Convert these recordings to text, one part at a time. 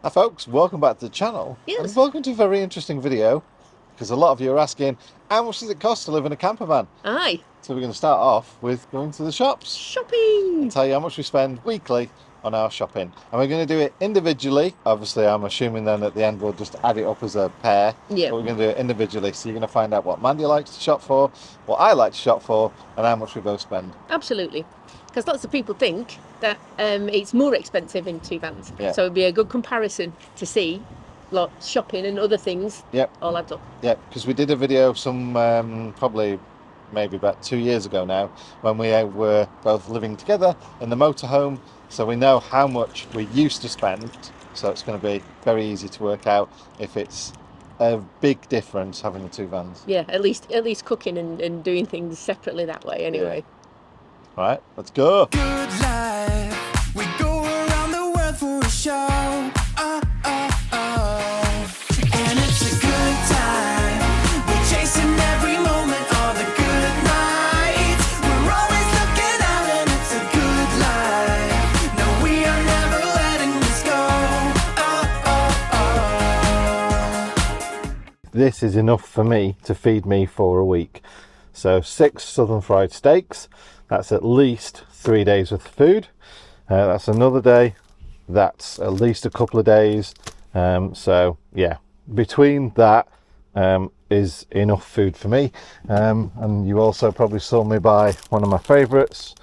Hi folks, welcome back to the channel. Yes. And welcome to a very interesting video, because a lot of you are asking, how much does it cost to live in a camper van? Aye. So we're going to start off with going to the shops Shopping. and tell you how much we spend weekly on our shopping. And we're going to do it individually. Obviously, I'm assuming then at the end we'll just add it up as a pair. Yeah. But we're going to do it individually. So you're going to find out what Mandy likes to shop for, what I like to shop for, and how much we both spend. Absolutely. Because lots of people think that it's more expensive in two vans. Yeah. So it'd be a good comparison to see like shopping and other things. Yep. All adds up. Yeah, because we did a video probably maybe about 2 years ago now, when we were both living together in the motorhome, so we know how much we used to spend, so it's going to be very easy to work out if it's a big difference having the two vans. Yeah, at least cooking and doing things separately that way anyway. Yeah. Right, let's go. Good life. We go around the world for a show. And it's a good time. We're chasing every moment of the good nights. We're always looking out and it's a good life. No, we are never letting this go. This is enough for me to feed me for a week. So 6 southern fried steaks, that's at least 3 days worth of food. That's another day, that's at least a couple of days. So yeah, between that is enough food for me. And you also probably saw me buy one of my favourites,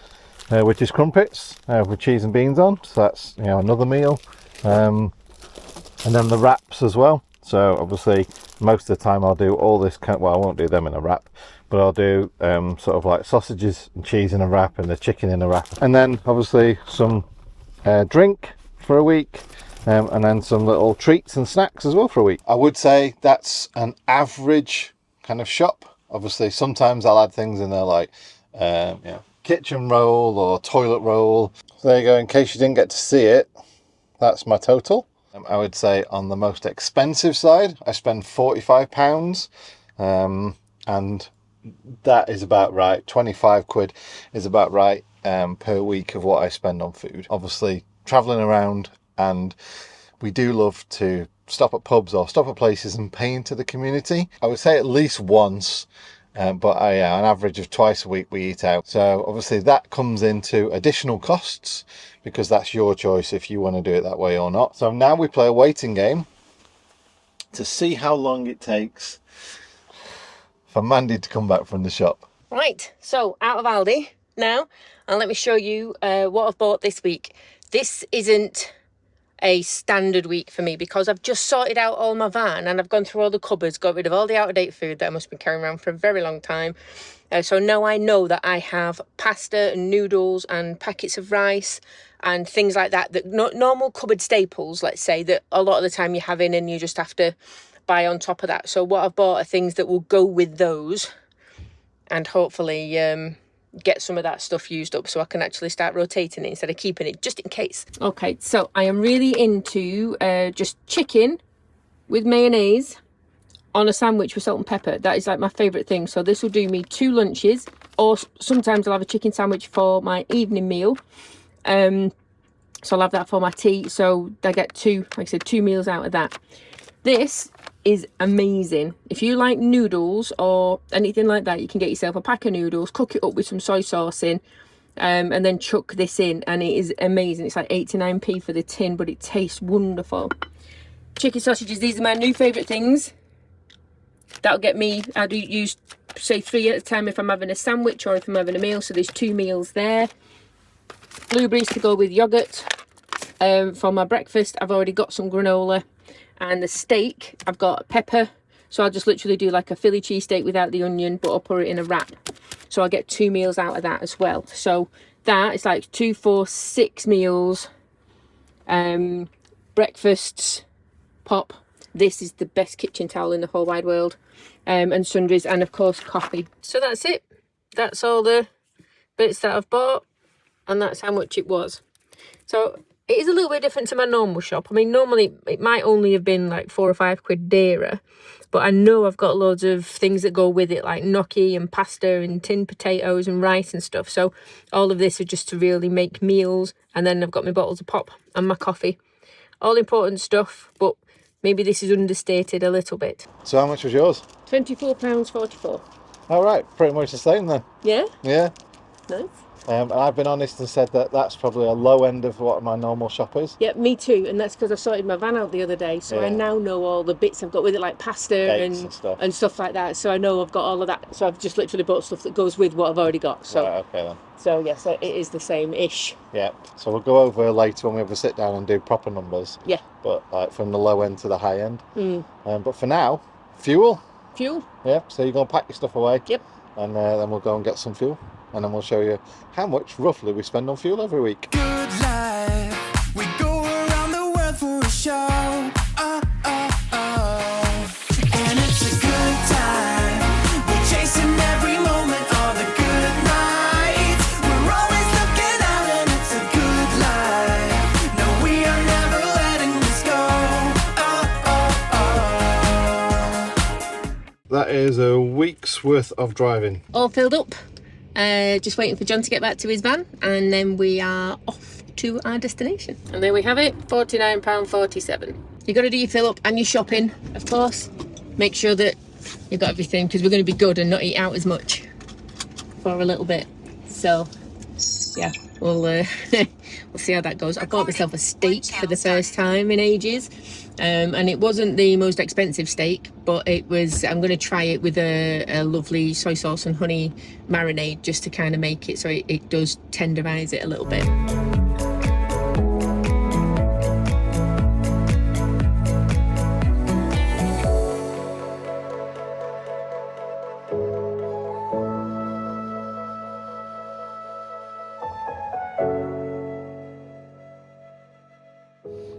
which is crumpets with cheese and beans on. So that's, you know, another meal. And then the wraps as well. So obviously most of the time I'll do all this well, I won't do them in a wrap, but I'll do sort of like sausages and cheese in a wrap and the chicken in a wrap, and then obviously some drink for a week, and then some little treats and snacks as well for a week. I would say that's an average kind of shop. Obviously sometimes I'll add things in there like you know, kitchen roll or toilet roll. So there you go, in case you didn't get to see it, that's my total. I would say on the most expensive side, I spend £45, and that is about right. 25 quid is about right per week of what I spend on food. Obviously, travelling around, and we do love to stop at pubs or stop at places and pay into the community. I would say at least once, but yeah, an average of twice a week we eat out. So obviously that comes into additional costs, because that's your choice if you want to do it that way or not. So now we play a waiting game to see how long it takes for Mandy to come back from the shop. Right, so out of Aldi now, and let me show you what I've bought this week. This isn't a standard week for me because I've just sorted out all my van and I've gone through all the cupboards, got rid of all the out-of-date food that I must have been carrying around for a very long time. So now I know that I have pasta and noodles and packets of rice and things like that, that normal cupboard staples, let's say, that a lot of the time you have in and you just have to buy on top of that. So what I've bought are things that will go with those, and hopefully get some of that stuff used up so I can actually start rotating it instead of keeping it just in case. Okay, so I am really into just chicken with mayonnaise on a sandwich with salt and pepper. That is like my favourite thing. So this will do me 2 lunches, or sometimes I'll have a chicken sandwich for my evening meal. So I'll have that for my tea. So I get 2, like I said, 2 meals out of that. This is amazing. If you like noodles or anything like that, you can get yourself a pack of noodles, cook it up with some soy sauce in, and then chuck this in, and it is amazing. It's like 89p for the tin, but it tastes wonderful. Chicken sausages, these are my new favourite things. That'll get me, I do use say 3 at a time if I'm having a sandwich or if I'm having a meal, so there's 2 meals there. Blueberries to go with yoghurt. For my breakfast I've already got some granola, and the steak I've got pepper, so I'll just literally do like a Philly cheesesteak without the onion, but I'll put it in a wrap, so I'll get 2 meals out of that as well. So that is like 2, 4, 6 meals. Breakfasts, pop. This is the best kitchen towel in the whole wide world, and sundries, and of course coffee. So that's it. That's all the bits that I've bought, and that's how much it was. So it is a little bit different to my normal shop. I mean, normally it might only have been like 4 or 5 quid dearer, but I know I've got loads of things that go with it, like gnocchi and pasta and tinned potatoes and rice and stuff. So all of this is just to really make meals, and then I've got my bottles of pop and my coffee. all important stuff, but maybe this is understated a little bit. So how much was yours? £24.44. All right, pretty much the same then. Yeah? Yeah. Nice. And I've been honest and said that that's probably a low end of what my normal shop is. Yeah, me too, and that's because I sorted my van out the other day, so I Yeah. now know all the bits I've got with it, like pasta Dates and and stuff like that. So I know I've got all of that. So I've just literally bought stuff that goes with what I've already got. So Right, okay then. so yeah, so it is the same-ish. Yeah, so we'll go over later when we have a sit down and do proper numbers. Yeah. But like from the low end to the high end. Mm. But for now, fuel. Fuel. Yeah, so you're going to pack your stuff away. Yep. And then we'll go and get some fuel. And then we'll show you how much roughly we spend on fuel every week. Good life. We go around the world for a show. Oh, oh, oh. And it's a good time. We're chasing every moment, all the good nights. We're always looking out, and it's a good life. No, we are never letting this go. Oh, oh, oh. That is a week's worth of driving. All filled up. Just waiting for John to get back to his van, and then we are off to our destination. And there we have it, £49.47. You got to do your fill up and your shopping, of course. Make sure that you've got everything, because we're going to be good and not eat out as much for a little bit. So yeah, we'll we'll see how that goes. I bought myself a steak for the first time in ages. And it wasn't the most expensive steak, but it was, I'm going to try it with a lovely soy sauce and honey marinade, just to kind of make it so it does tenderize it a little bit.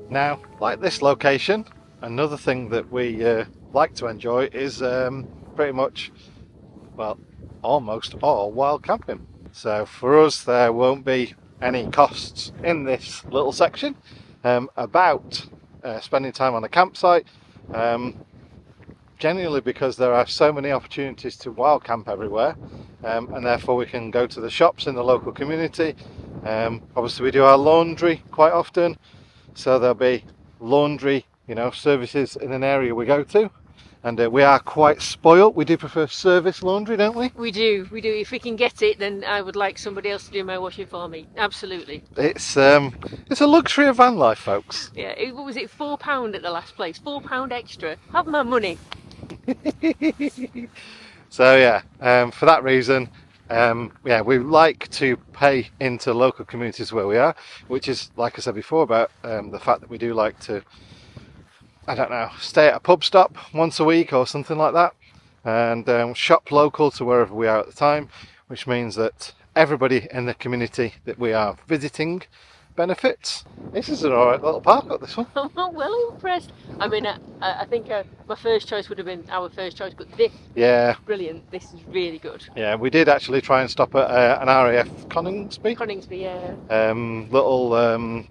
Now, like this location, another thing that we like to enjoy is pretty much, well, almost all wild camping. So for us, there won't be any costs in this little section about spending time on a campsite, generally because there are so many opportunities to wild camp everywhere, and therefore we can go to the shops in the local community. Obviously we do our laundry quite often, so there'll be laundry, services in an area we go to, and we are quite spoilt. We do prefer service laundry, don't we? We do. If we can get it, then I would like somebody else to do my washing for me. Absolutely. It's a luxury of van life, folks. Yeah, what was it, £4 at the last place? £4 extra. Have my money. So yeah, for that reason, we like to pay into local communities where we are, which is, like I said before, about the fact that we do like to, I don't know, stay at a pub stop once a week or something like that, and shop local to wherever we are at the time, which means that everybody in the community that we are visiting benefits. This is an alright little park up, this one. I'm not well impressed. I mean, I think my first choice would have been our first choice, but this is brilliant. This is really good. Yeah, we did actually try and stop at an RAF Coningsby, yeah. Little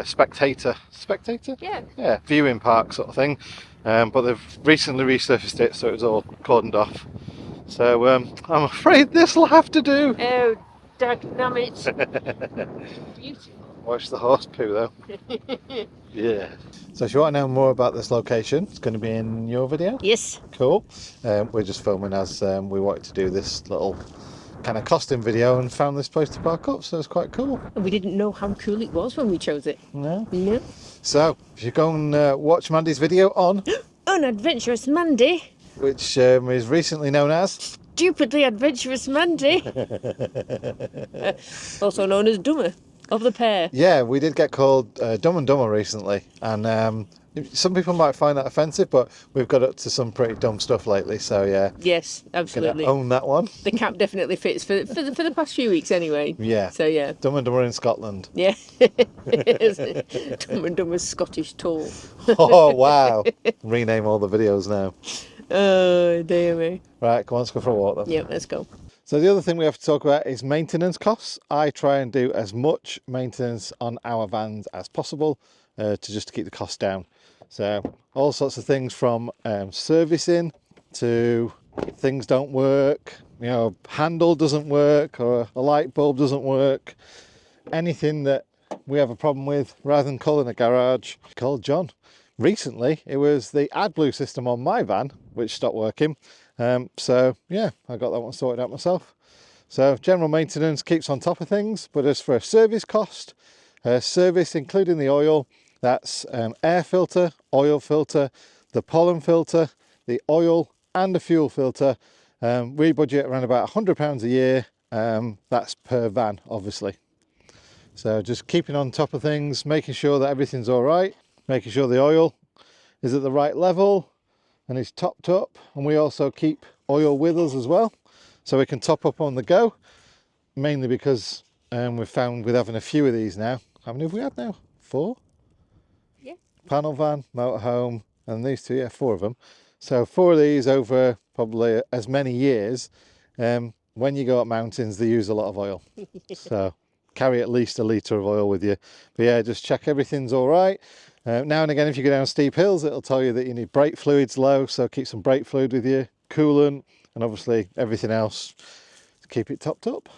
spectator, yeah, viewing park sort of thing, but they've recently resurfaced it, so it was all cordoned off. So I'm afraid this will have to do. Oh, dagnamit. Beautiful. Watch the horse poo though. Yeah. So if you want to know more about this location, it's going to be in your video. Yes. Cool. We're just filming as we wanted to do this little kind of costing video and found this place to park up, so it's quite cool. And we didn't know how cool it was when we chose it. No. No. So if you go and watch Mandy's video on Unadventurous Mandy, which is recently known as Stupidly Adventurous Mandy, also known as Dumber of the pair. Yeah, we did get called Dumb and Dumber recently, and some people might find that offensive, but we've got up to some pretty dumb stuff lately, so yeah. Yes, absolutely. Gonna own that one. The cap definitely fits for the past few weeks anyway. Yeah. So yeah. Dumb and Dumber in Scotland. Yeah. Dumb and Dumber's Scottish tall. Oh wow. Rename all the videos now. Oh dear me. Right, come on, let's go for a walk then. Yep, let's go. So the other thing we have to talk about is maintenance costs. I try and do as much maintenance on our vans as possible to just keep the costs down. So all sorts of things from servicing to things don't work, handle doesn't work, or a light bulb doesn't work. Anything that we have a problem with, rather than calling a garage, called John. Recently, it was the AdBlue system on my van, which stopped working. So yeah, I got that one sorted out myself. So general maintenance, keeps on top of things. But as for a service cost, service including the oil, that's air filter, oil filter, the pollen filter, the oil and the fuel filter. We budget around about £100 a year. That's per van, obviously. So just keeping on top of things, making sure that everything's all right, making sure the oil is at the right level and is topped up. And we also keep oil with us as well, so we can top up on the go, mainly because we've found with having a few of these now. How many have we had now? 4? Yeah. Panel van, motorhome, and these two, yeah, 4 of them. So 4 of these over probably as many years. When you go up mountains, they use a lot of oil. So carry at least a litre of oil with you. But yeah, just check everything's all right. Now and again, if you go down steep hills, it'll tell you that you need brake fluids low, so keep some brake fluid with you, coolant, and obviously everything else to keep it topped up.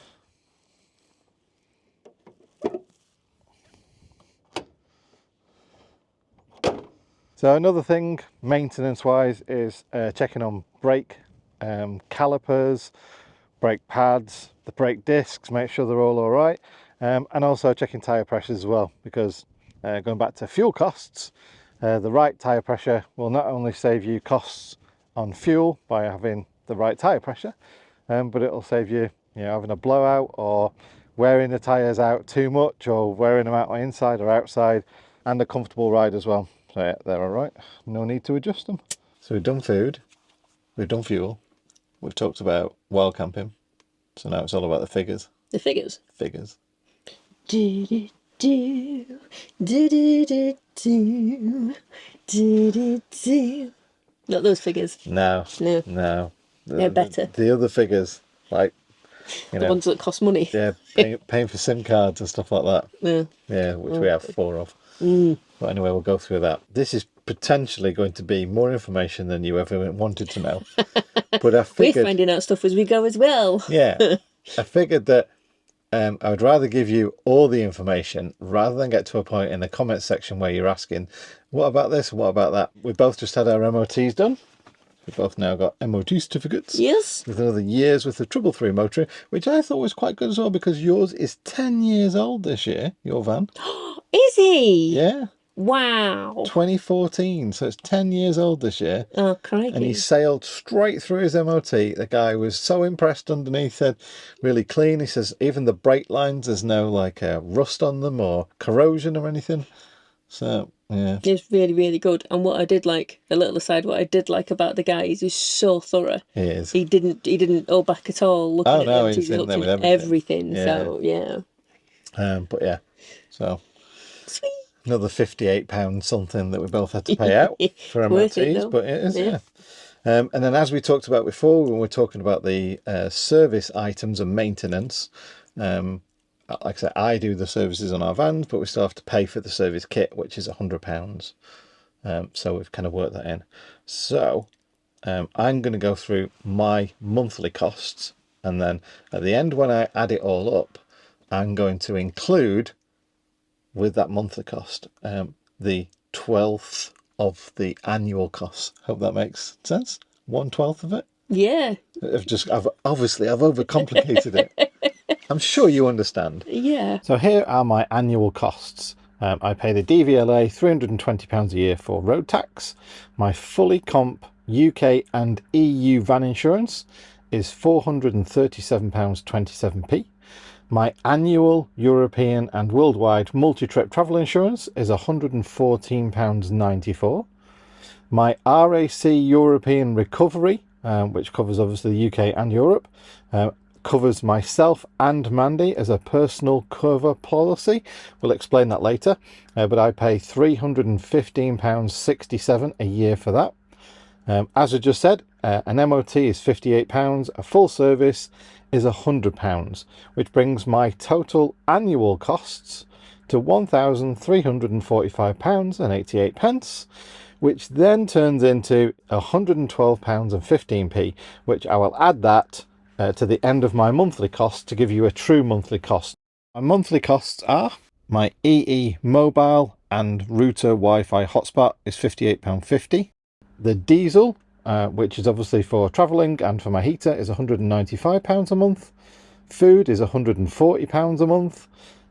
So another thing maintenance wise is checking on brake calipers, brake pads, the brake discs, make sure they're all right, and also checking tyre pressures as well, because going back to fuel costs, the right tyre pressure will not only save you costs on fuel by having the right tyre pressure, but it'll save you, having a blowout or wearing the tyres out too much or wearing them out on inside or outside, and a comfortable ride as well. So yeah, they're all right, no need to adjust them. So we've done food, we've done fuel, we've talked about wild camping, so now it's all about the figures. The figures. Figures. Do, do, do, do, do, do, do, do, do, do. Not those figures. No. No. They're better. The other figures, like, The ones that cost money. Yeah, paying for SIM cards and stuff like that. Yeah, which we have 4 of. But anyway, we'll go through that. This is potentially going to be more information than you ever wanted to know. But I figured, we're finding out stuff as we go as well. Yeah, I figured that I would rather give you all the information rather than get to a point in the comment section where you're asking, what about this? What about that? We both just had our MOTs done. We've both now got MOT certificates. Yes. With another year's worth of trouble-free motoring, which I thought was quite good as well, because yours is 10 years old this year, your van. Is he? Yeah. Wow. 2014, so it's 10 years old this year. Oh, crikey. And he sailed straight through his MOT. The guy was so impressed underneath it, really clean. He says even the brake lines, there's no like rust on them or corrosion or anything. So yeah, it's really, really good. And what I did like, a little aside, what I did like about the guy is he's so thorough. He is. He didn't hold back at all. Looking at them. He's in there with everything. Yeah. So yeah. But yeah, so sweet. Another £58 something that we both had to pay out for MOTs, but it is, yeah. And then, as we talked about before, when we're talking about the service items and maintenance, like I said, I do the services on our vans, but we still have to pay for the service kit, which is £100. So we've kind of worked that in. So I'm going to go through my monthly costs, and then at the end, when I add it all up, I'm going to include with that monthly cost the 12th of the annual costs. Hope that makes sense. 1/12 of it. Yeah. I've overcomplicated it. I'm sure you understand. Yeah. So here are my annual costs. I pay the DVLA £320 a year for road tax. My fully comp UK and EU van insurance is £437.27p. My annual European and worldwide multi-trip travel insurance is £114.94. My RAC European recovery, which covers obviously the UK and Europe, covers myself and Mandy as a personal cover policy. We'll explain that later, but I pay £315.67 a year for that. As I just said, an MOT is £58, a full service is £100, which brings my total annual costs to £1,345.88, which then turns into £112.15p, which I will add that to the end of my monthly cost to give you a true monthly cost. My monthly costs are My EE mobile and router Wi-Fi hotspot is £58.50. The diesel, which is obviously for travelling and for my heater, is £195 a month. Food is £140 a month.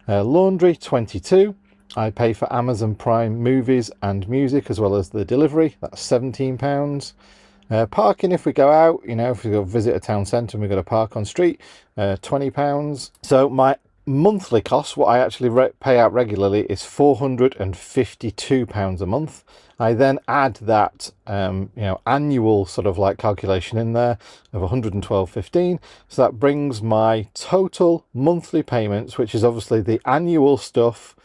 Laundry, £22. I pay for Amazon Prime movies and music as well as the delivery. That's £17. Parking, if we go out, you know, if we go visit a town centre and we've got to park on street, £20. So my monthly cost, what I actually pay out regularly, is £452 a month. I then add that annual sort of like calculation in there of 112.15. So that brings my total monthly payments, which is obviously the annual stuff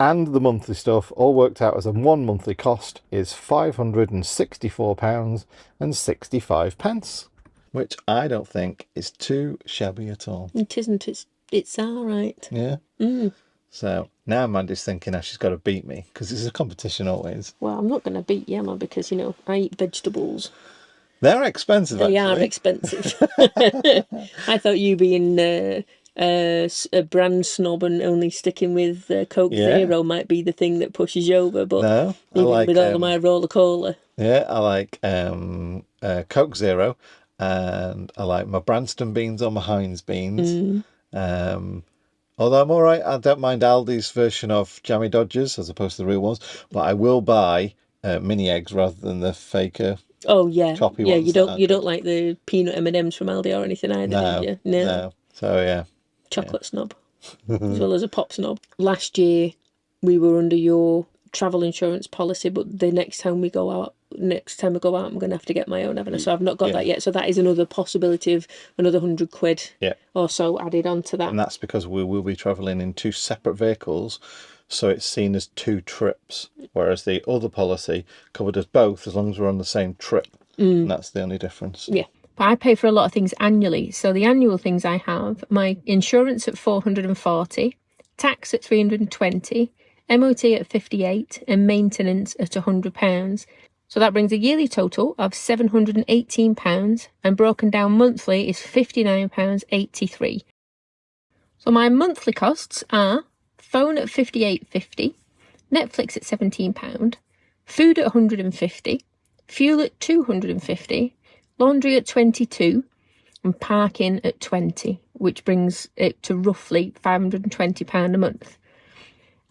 and the monthly stuff, all worked out as a one monthly cost, is £564.65, which I don't think is too shabby at all. It isn't. It's all right. Yeah. So now Mandy's thinking now she's got to beat me, because it's a competition always. Well, I'm not going to beat you, Emma, because, you know, I eat vegetables. They're expensive, They actually. are expensive. I thought you being a brand snob and only sticking with Coke Zero might be the thing that pushes you over, but No, I even like with all of my roller cola. Yeah, I like Coke Zero, and I like my Branston beans or my Heinz beans. Although I'm all right, I don't mind Aldi's version of Jammy Dodgers as opposed to the real ones, but I will buy mini eggs rather than the faker. Oh yeah, choppy yeah. ones You don't like the peanut M&Ms from Aldi or anything either, do you? No. So yeah, chocolate snob, as well as a pop snob. Last year, we were under your travel insurance policy, but the next time we go out, I'm going to have to get my own, haven't I? So I've not got that yet. So that is another possibility of another £100 or so added on to that. And that's because we will be travelling in two separate vehicles, so it's seen as two trips, whereas the other policy covered us both as long as we're on the same trip. And that's the only difference. Yeah. But I pay for a lot of things annually. So the annual things I have, my insurance at £440, tax at £320, MOT at £58, and maintenance at £100. So that brings a yearly total of £718, and broken down monthly is £59.83. So my monthly costs are phone at £58.50, Netflix at £17, food at £150, fuel at £250, laundry at £22, and parking at £20, which brings it to roughly £520 a month.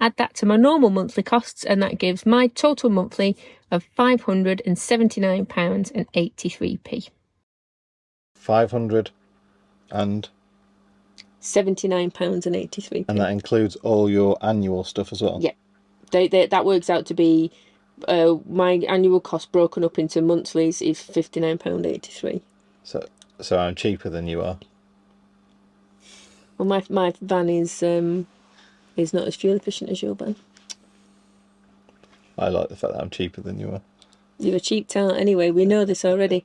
Add that to my normal monthly costs, and that gives my total monthly of £579.83. 500 and £79.83. and that includes all your annual stuff as well. Yeah, that works out to be my annual cost broken up into monthlies is £59.83. So I'm cheaper than you are. Well, my van is not as fuel efficient as your van. I like the fact that I'm cheaper than you are. You're a cheap tart anyway. We know this already.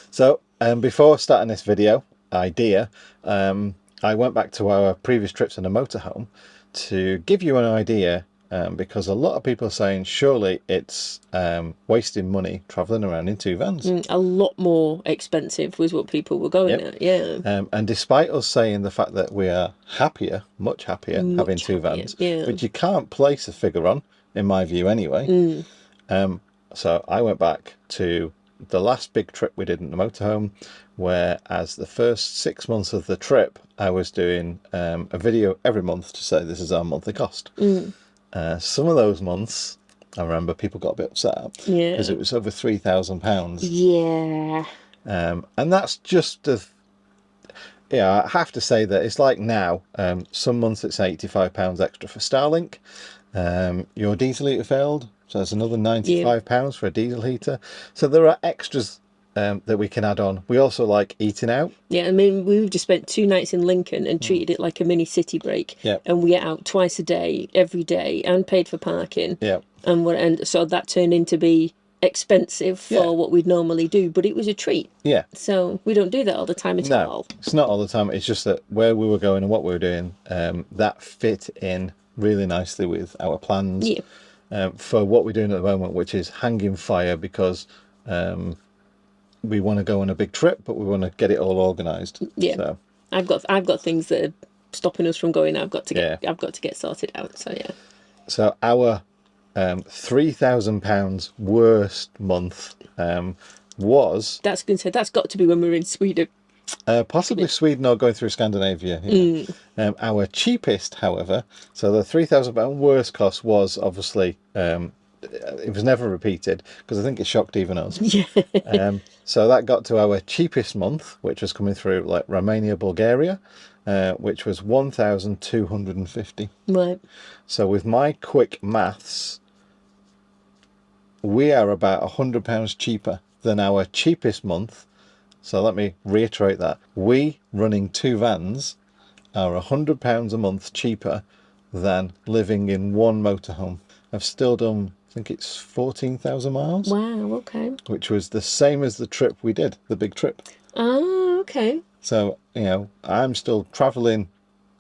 So before starting this idea, I went back to our previous trips in a motorhome to give you an idea, because a lot of people are saying surely it's wasting money travelling around in two vans. A lot more expensive was what people were going at, yeah. And despite us saying the fact that we are much happier having two vans, which you can't place a figure on, in my view anyway. So I went back to the last big trip we did in the motorhome, where as the first 6 months of the trip, I was doing a video every month to say this is our monthly cost. Some of those months, I remember people got a bit upset because it was over £3,000. Yeah. And that's just I have to say that it's like now, some months it's £85 extra for Starlink. Your diesel heater failed, so there's another £95 for a diesel heater. So there are extras that we can add on. We also like eating out. Yeah, I mean, we've just spent 2 nights in Lincoln and treated it like a mini city break. Yeah. And we ate out twice a day, every day, and paid for parking. Yeah. And so that turned into be expensive for what we'd normally do, but it was a treat. Yeah. So we don't do that all the time at all. It's not all the time. It's just that where we were going and what we were doing, that fit in really nicely with our plans for what we're doing at the moment, which is hanging fire, because we want to go on a big trip, but we want to get it all organised. Yeah. So I've got things that are stopping us from going. I've got to get sorted out. So yeah. So our £3,000 worst month was That's got to be when we were in Sweden. possibly Sweden or going through Scandinavia. Yeah. Our cheapest, however, so the £3,000 worst cost was obviously it was never repeated because I think it shocked even us. Yeah. So that got to our cheapest month, which was coming through like Romania, Bulgaria, which was 1,250. Right. So with my quick maths, we are about £100 cheaper than our cheapest month. So let me reiterate that. We, running 2 vans, are £100 a month cheaper than living in one motorhome. I've still done, I think it's 14,000 miles. Wow. Okay. Which was the same as the trip we did, the big trip. Oh, okay. So, I'm still travelling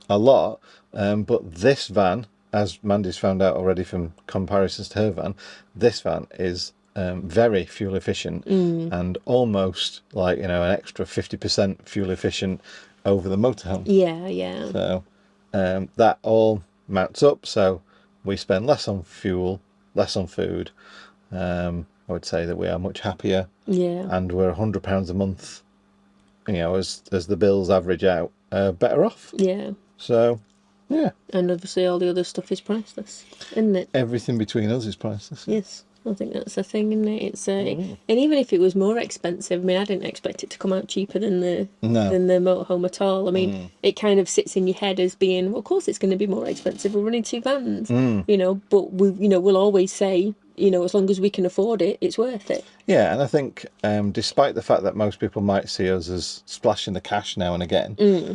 a lot, but this van, as Mandy's found out already from comparisons to her van, this van is very fuel efficient and almost like, an extra 50% fuel efficient over the motorhome. Yeah. So that all mounts up. So we spend less on fuel, less on food. I would say that we are much happier. Yeah. And we're £100 a month, as the bills average out, better off. Yeah. So, yeah. And obviously all the other stuff is priceless, isn't it? Everything between us is priceless. Yes. I think that's the thing, isn't it? It's and even if it was more expensive, I mean, I didn't expect it to come out cheaper than the motorhome at all. I mean, it kind of sits in your head as being, well, of course, it's going to be more expensive. We're running 2 vans, But we'll always say, as long as we can afford it, it's worth it. Yeah, and I think, despite the fact that most people might see us as splashing the cash now and again,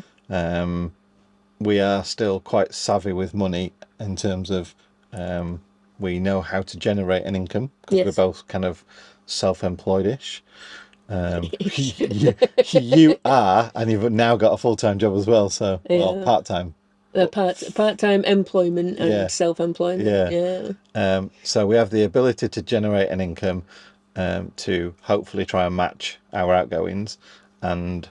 we are still quite savvy with money in terms of. We know how to generate an income because we're both kind of self-employed-ish. You are, and you've now got a full-time job as well, so well, part-time. Part-time employment and self-employment. Yeah. So we have the ability to generate an income to hopefully try and match our outgoings, and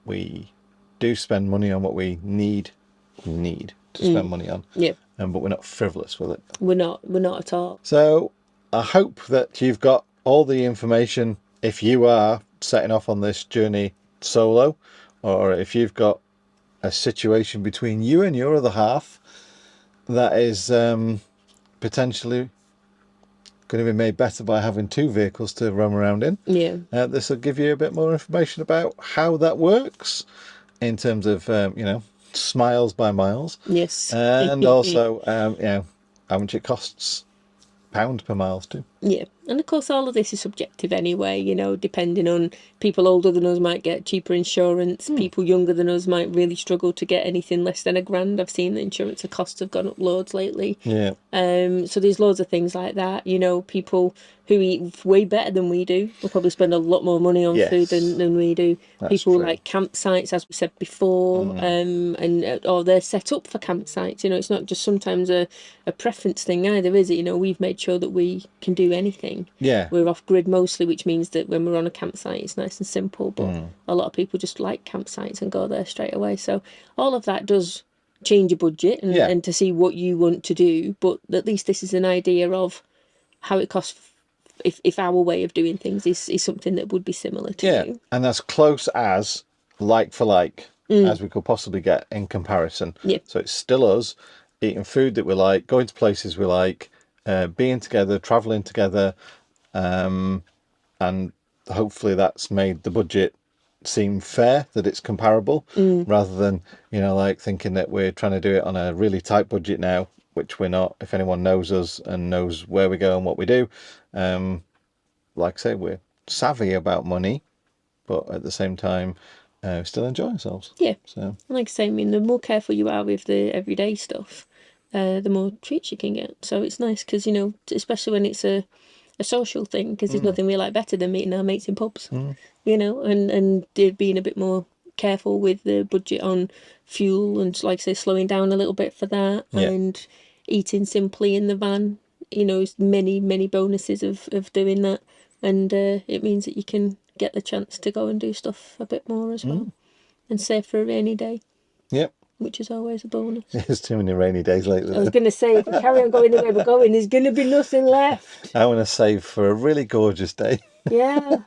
we do spend money on what we need to spend money on. Yeah. But we're not frivolous with it. We're not at all. So I hope that you've got all the information if you are setting off on this journey solo, or if you've got a situation between you and your other half that is potentially going to be made better by having 2 vehicles to roam around in. Yeah. This will give you a bit more information about how that works in terms of, smiles by miles. Yes. And also, how much it costs pound per miles too. Yeah. And of course, all of this is subjective anyway, depending on people older than us might get cheaper insurance. People younger than us might really struggle to get anything less than £1,000. I've seen the insurance costs have gone up loads lately. Yeah. So there's loads of things like that. People who eat way better than we do will probably spend a lot more money on food than we do. That's people true. like campsites, as we said before, or they're set up for campsites. It's not just sometimes a preference thing either, is it? We've made sure that we can do anything. Yeah. We're off grid mostly, which means that when we're on a campsite, it's nice and simple. But a lot of people just like campsites and go there straight away. So all of that does change your budget and to see what you want to do. But at least this is an idea of how it costs if our way of doing things is something that would be similar to you. And as close as like for like as we could possibly get in comparison. Yeah. So it's still us eating food that we like, going to places we like, being together, travelling together, and hopefully that's made the budget seem fair, that it's comparable, rather than, like thinking that we're trying to do it on a really tight budget now, which we're not. If anyone knows us and knows where we go and what we do, like I say, we're savvy about money, but at the same time, still enjoy ourselves. Yeah. So, like I say, the more careful you are with the everyday stuff, the more treats you can get. So it's nice because, especially when it's a social thing, because there's nothing we like better than meeting our mates in pubs, and being a bit more careful with the budget on fuel and, like I say, slowing down a little bit for that, and eating simply in the van. Many bonuses of doing that, and it means that you can get the chance to go and do stuff a bit more as well, and save for a rainy day. Yep. which is always a bonus. There's too many rainy days lately. I was going to say, if we carry on going the way we're going, there's going to be nothing left. I want to save for a really gorgeous day. Yeah.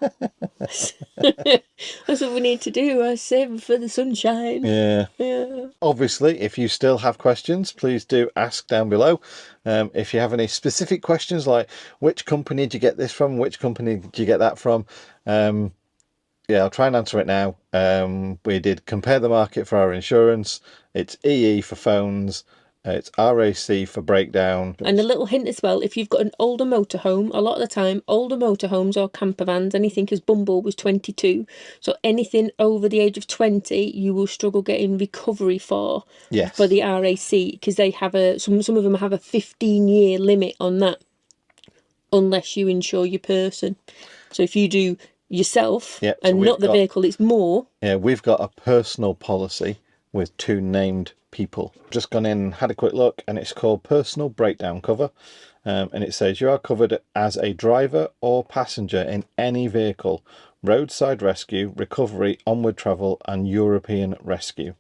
That's what we need to do. Save for the sunshine. Yeah. Yeah. Obviously, if you still have questions, please do ask down below. If you have any specific questions, like which company did you get this from, which company did you get that from, yeah, I'll try and answer it now. We did compare the market for our insurance. It's EE for phones. It's RAC for breakdown. And a little hint as well, if you've got an older motorhome, a lot of the time, older motorhomes or campervans, anything, because Bumble was 22, so anything over the age of 20, you will struggle getting recovery for the RAC, because they have some of them have a 15-year limit on that, unless you insure your person. So if you do yourself and not the vehicle, it's more. Yeah, we've got a personal policy with 2 named people. Just gone in, had a quick look, and it's called personal breakdown cover, and it says you are covered as a driver or passenger in any vehicle, roadside rescue, recovery, onward travel, and European rescue.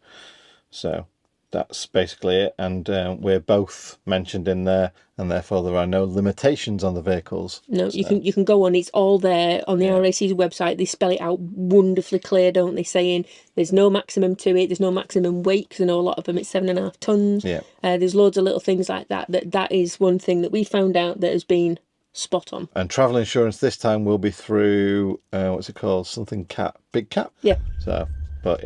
So that's basically it, and we're both mentioned in there, and therefore there are no limitations on the vehicles. No, so you can go on, it's all there on the RAC's website. They spell it out wonderfully clear, don't they, saying there's no maximum to it, there's no maximum weight, because I know a lot of them it's 7.5 tons. There's loads of little things like that. That is one thing that we found out that has been spot on. And travel insurance this time will be through what's it called, something cat, big cat. So but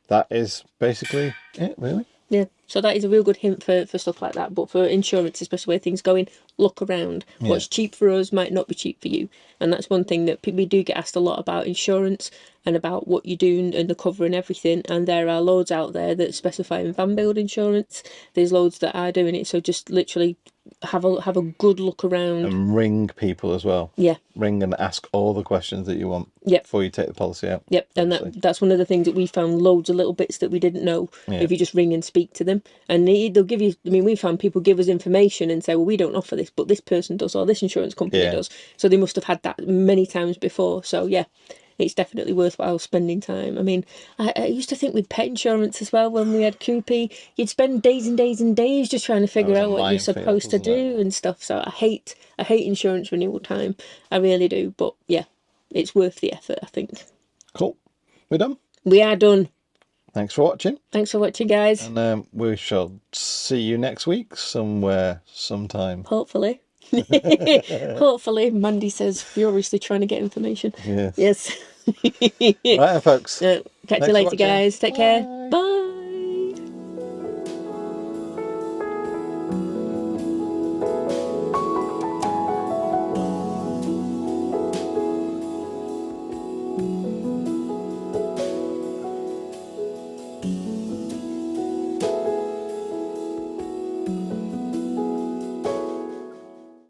that is basically it, really. Yeah, so that is a real good hint for stuff like that. But for insurance, especially where things going, look around. What's cheap for us might not be cheap for you. And that's one thing that we do get asked a lot about insurance and about what you do and the cover and everything. And there are loads out there that specify in van build insurance. There's loads that are doing it. So just literally have a good look around. And ring people as well. Yeah. Ring and ask all the questions that you want before you take the policy out. Yep, and that's one of the things that we found, loads of little bits that we didn't know if you just ring and speak to them. And they'll give you, I mean, we found people give us information and say, well, we don't offer this, but this person does, or this insurance company does. So they must have had that many times before. So yeah, it's definitely worthwhile spending time. I mean, I used to think with pet insurance as well, when we had Coopy, you'd spend days and days and days just trying to figure out what you're supposed to do and stuff. So I hate insurance renewal time. I really do. But yeah, it's worth the effort, I think. Cool. We're done? We are done. Thanks for watching. Thanks for watching, guys. And we shall see you next week somewhere, sometime. Hopefully. Hopefully. Mandy says furiously trying to get information. Yes. Right, folks. Catch you later, guys. Take care. Bye.